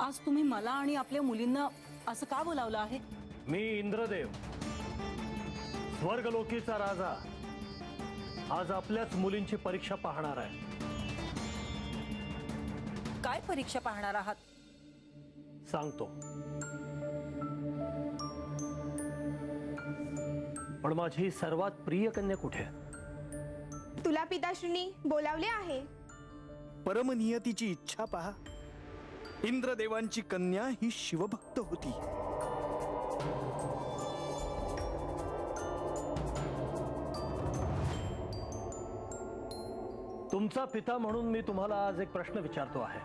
आज तुम्ही मला आणि आपल्या मुलींना असं का बोलावलं आहे? मी इंद्रदेव, स्वर्गलोकीचा राजा, आज आपल्याच मुलींची परीक्षा पाहणार आहे. काय परीक्षा पाहणार आहात? सांगतो, पण माझी सर्वात प्रिय कन्या कुठे आहे? तुला पिताश्रींनी बोलावले आहे. परमनियतीची इच्छा पहा. इंद्रदेवांची कन्या ही शिवभक्त होती. तुमचा पिता म्हणून मी तुम्हाला आज एक प्रश्न विचारतो आहे.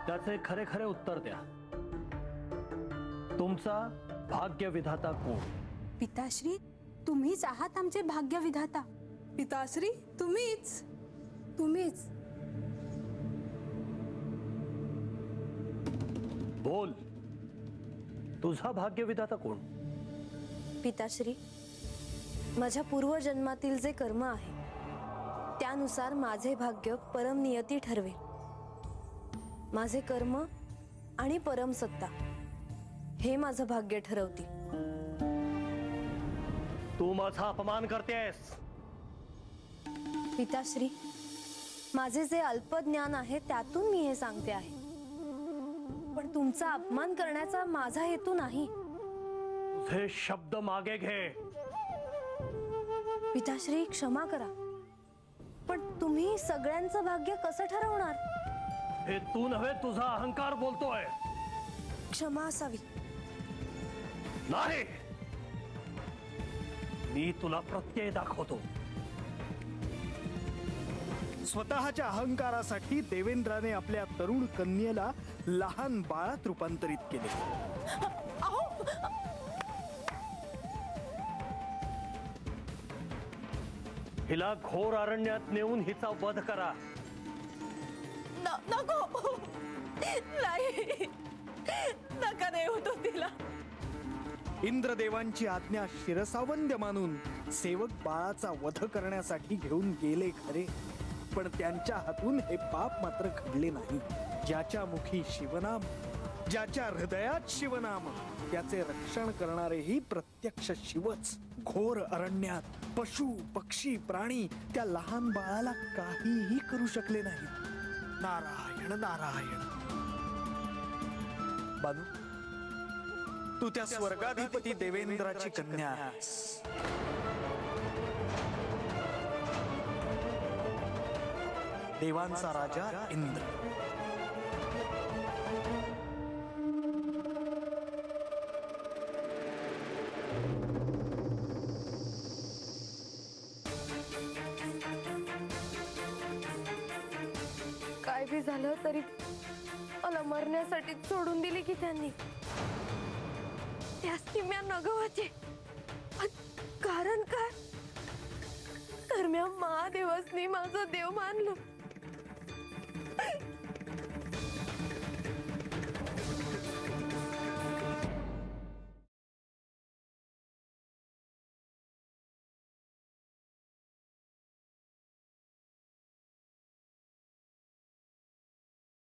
त्याचे खरे खरे उत्तर द्या. तुमचा भाग्यविधाता कोण? पिताश्री, तुम्हीच आहात आमचे भाग्यविधाता. पिताश्री, तुम्हीच. बोल, तुझा भाग्यविधाता कोण? पिताश्री, माझ्या पूर्वजन्मातील जे कर्म आहे त्यानुसार माझे भाग्य परमनियती ठरवेल. माझे कर्म आणि परमसत्ता हे माझं भाग्य ठरवतील. तू माझा अपमान करतेस. पिताश्री, माझे जे अल्प ज्ञान आहे त्यातून मी हे सांगते आहे, पण तुमचा अपमान करण्याचा माझा हेतू नाही. तुझे शब्द मागे घे. पिताश्री, क्षमा करा, पण तुम्ही सगळ्यांचं भाग्य कसं ठरवणार? हे तू नव्हे, तुझा अहंकार बोलतोय. क्षमा असावी. नाही, मी तुला प्रत्यय दाखवतो. स्वतःच्या अहंकारासाठी देवेंद्राने आपल्या तरुण कन्येला लहान बाळात रूपांतरित केले. हिला घोर अरण्यात नेऊन हिचा वध करा. नको, नाही, नका देऊ तो तिला. इंद्रदेवांची आज्ञा शिरसावंद्य मानून सेवक बाळाचा वध करण्यासाठी घेऊन गेले खरे, पण त्यांच्या हातून हे पाप मात्र घडले नाही. ज्याच्या मुखी शिवनाम, ज्याच्या हृदयात शिवनाम, त्याचे रक्षण करणारेही प्रत्यक्ष शिवच. घोर अरण्यात पशु पक्षी प्राणी त्या लहान बाळाला काहीही करू शकले नाही. नारायण नारायण. बानू, तू त्या स्वर्गाधिपती देवेंद्राची कन्या आहेस. देवांचा राजा इंद्र. काय बी झालं तरी मला मरण्यासाठी सोडून दिली की त्यांनी. त्याची म्या नगवाचे. कारण काय? तर म्या महादेवासनी माझं देव मानलं.